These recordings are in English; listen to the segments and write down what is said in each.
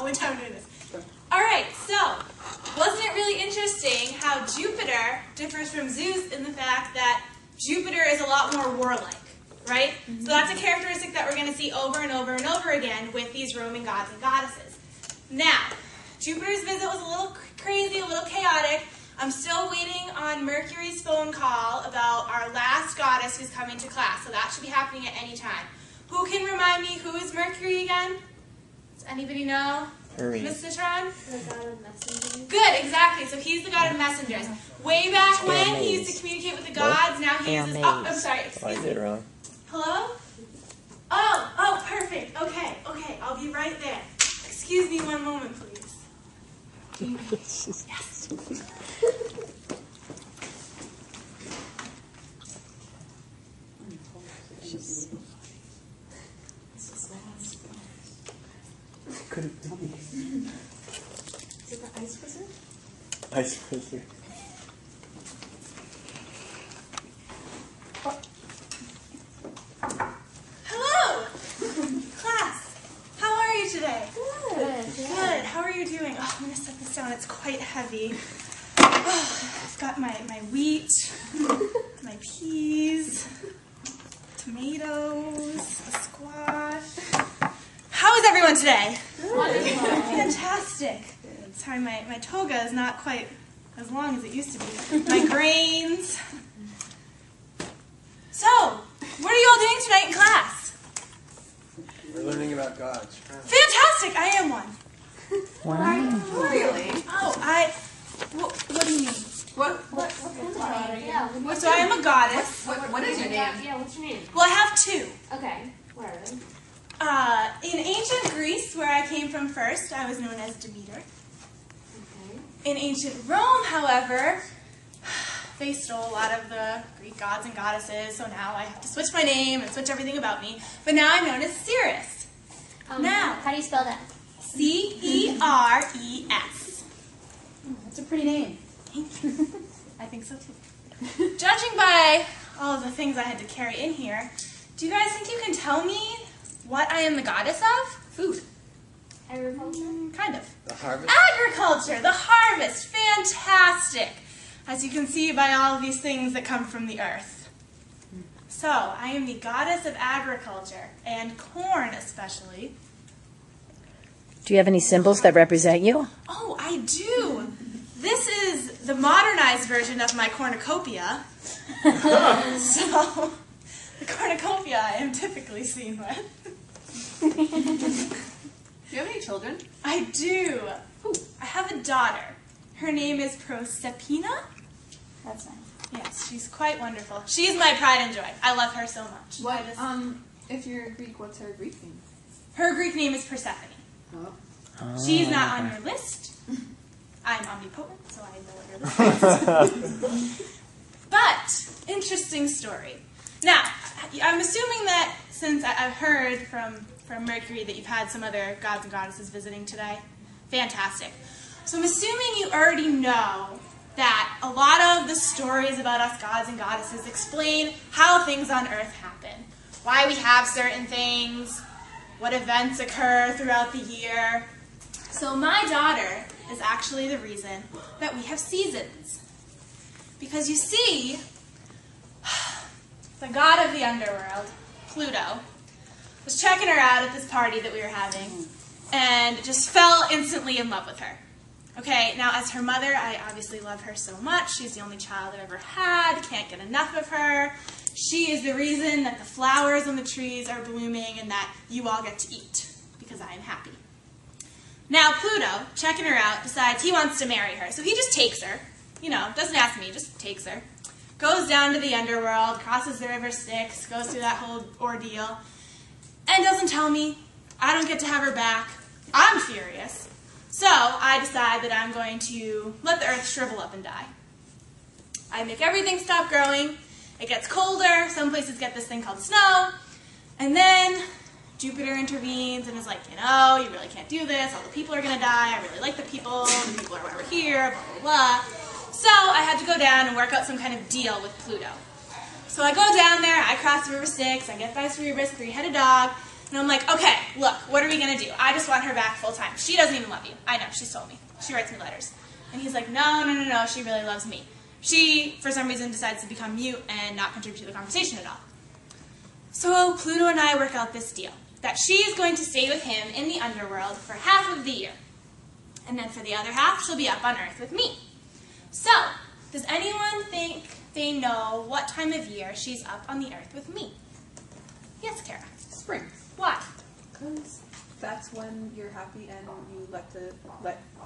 One time doing this. All right, so wasn't it really interesting how Jupiter differs from Zeus in the fact that Jupiter is a lot more warlike, right? Mm-hmm. So that's a characteristic that we're going to see over and over and over again with these Roman gods and goddesses. Now, Jupiter's visit was a little crazy, a little chaotic. I'm still waiting on Mercury's phone call about our last goddess who's coming to class, so that should be happening at any time. Who can remind me who is Mercury again? Does anybody know? Miss Citron? The god of messengers. Good, exactly. So he's the god of messengers. Way back when, he used to communicate with the gods. Now he uses... Oh, I'm sorry. Excuse me. I did wrong. Hello? Oh, perfect. Okay. I'll be right there. Excuse me one moment, please. Yes. Could have done it. Is it the ice wizard? Ice wizard. Hello, class. How are you today? Good. Good. How are you doing? Oh, I'm going to set this down. It's quite heavy. Oh, I've got my wheat, my peas, tomatoes, a squash. How is everyone today? Wonderful. Fantastic. Sorry, my toga is not quite as long as it used to be. My grains. So, what are you all doing tonight in class? We're learning about gods. Fantastic! I am one. Wow. Really? Oh, what do you mean? What kind of god are you? Yeah. So I am a goddess. What is your name? Yeah, what's your name? Well, I have two. Okay. Where are they? In ancient Greece, where I came from first, I was known as Demeter. Okay. In ancient Rome, however, they stole a lot of the Greek gods and goddesses, so now I have to switch my name and switch everything about me. But now I'm known as Ceres. Now, How do you spell that? Ceres. That's a pretty name. Thank you. I think so too. Judging by all of the things I had to carry in here, do you guys think you can tell me what I am the goddess of? Food. Agriculture? Kind of. The harvest? Agriculture, the harvest, fantastic. As you can see by all of these things that come from the earth. So, I am the goddess of agriculture, and corn especially. Do you have any symbols that represent you? Oh, I do. This is the modernized version of my cornucopia. So, the cornucopia I am typically seen with. Do you have any children? I do. I have a daughter. Her name is Proserpina. That's nice. Yes, she's quite wonderful. She's my pride and joy. I love her so much. What? If you're Greek, what's her Greek name? Her Greek name is Persephone. Oh. She's not on your list. I'm omnipotent, so I know what your list is. But, interesting story. Now, I'm assuming that since I've heard from Mercury that you've had some other gods and goddesses visiting today. Fantastic. So I'm assuming you already know that a lot of the stories about us gods and goddesses explain how things on Earth happen. Why we have certain things, what events occur throughout the year. So my daughter is actually the reason that we have seasons. Because you see, the god of the underworld, Pluto, was checking her out at this party that we were having and just fell instantly in love with her. Okay, now as her mother, I obviously love her so much. She's the only child I've ever had, can't get enough of her. She is the reason that the flowers on the trees are blooming and that you all get to eat, because I am happy. Now Pluto, checking her out, decides he wants to marry her. So he just takes her, you know, doesn't ask me, just takes her. Goes down to the underworld, crosses the river Styx, goes through that whole ordeal, and doesn't tell me. I don't get to have her back. I'm furious. So I decide that I'm going to let the earth shrivel up and die. I make everything stop growing. It gets colder. Some places get this thing called snow. And then Jupiter intervenes and is like, you know, you really can't do this. All the people are going to die. I really like the people. The people are over here, blah, blah, blah. So I had to go down and work out some kind of deal with Pluto. So I go down there. I cross the river Styx. I get by Cerebus, three-headed dog. And I'm like, okay, look, what are we going to do? I just want her back full time. She doesn't even love you. I know, she's told me. She writes me letters. And he's like, no, she really loves me. She, for some reason, decides to become mute and not contribute to the conversation at all. So Pluto and I work out this deal, that she is going to stay with him in the underworld for half of the year. And then for the other half, she'll be up on Earth with me. So, does anyone think they know what time of year she's up on the Earth with me? Yes, Kara. Spring. Why? Because that's when you're happy and you let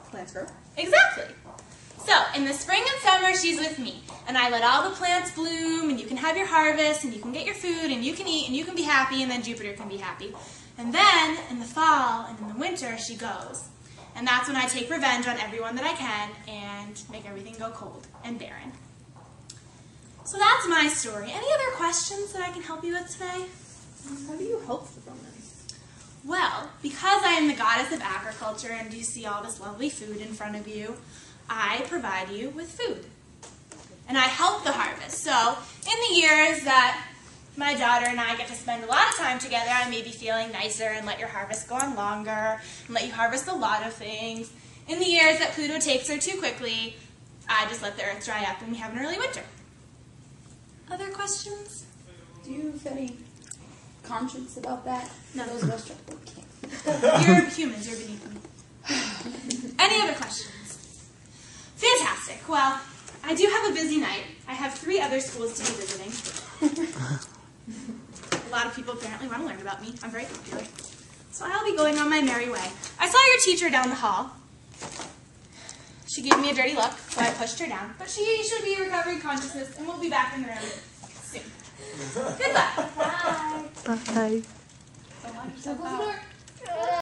plants grow. Exactly. So, in the spring and summer, she's with me. And I let all the plants bloom, and you can have your harvest, and you can get your food, and you can eat, and you can be happy, and then Jupiter can be happy. And then, in the fall and in the winter, she goes. And that's when I take revenge on everyone that I can and make everything go cold and barren. So that's my story. Any other questions that I can help you with today? How do you help the Romans? Well, because I am the goddess of agriculture and you see all this lovely food in front of you, I provide you with food. And I help the harvest. So, in the years that my daughter and I get to spend a lot of time together, I may be feeling nicer and let your harvest go on longer and let you harvest a lot of things. In the years that Pluto takes her too quickly, I just let the earth dry up and we have an early winter. Other questions? Do you have any conscience about that? No. Those of us can't. You're humans, you're beneath me. Any other questions? Fantastic. Well, I do have a busy night. I have 3 other schools to be visiting. A lot of people apparently want to learn about me. I'm very popular. So I'll be going on my merry way. I saw your teacher down the hall. She gave me a dirty look, so I pushed her down. But she should be recovering consciousness, and we'll be back in the room soon. Goodbye. Bye. So much.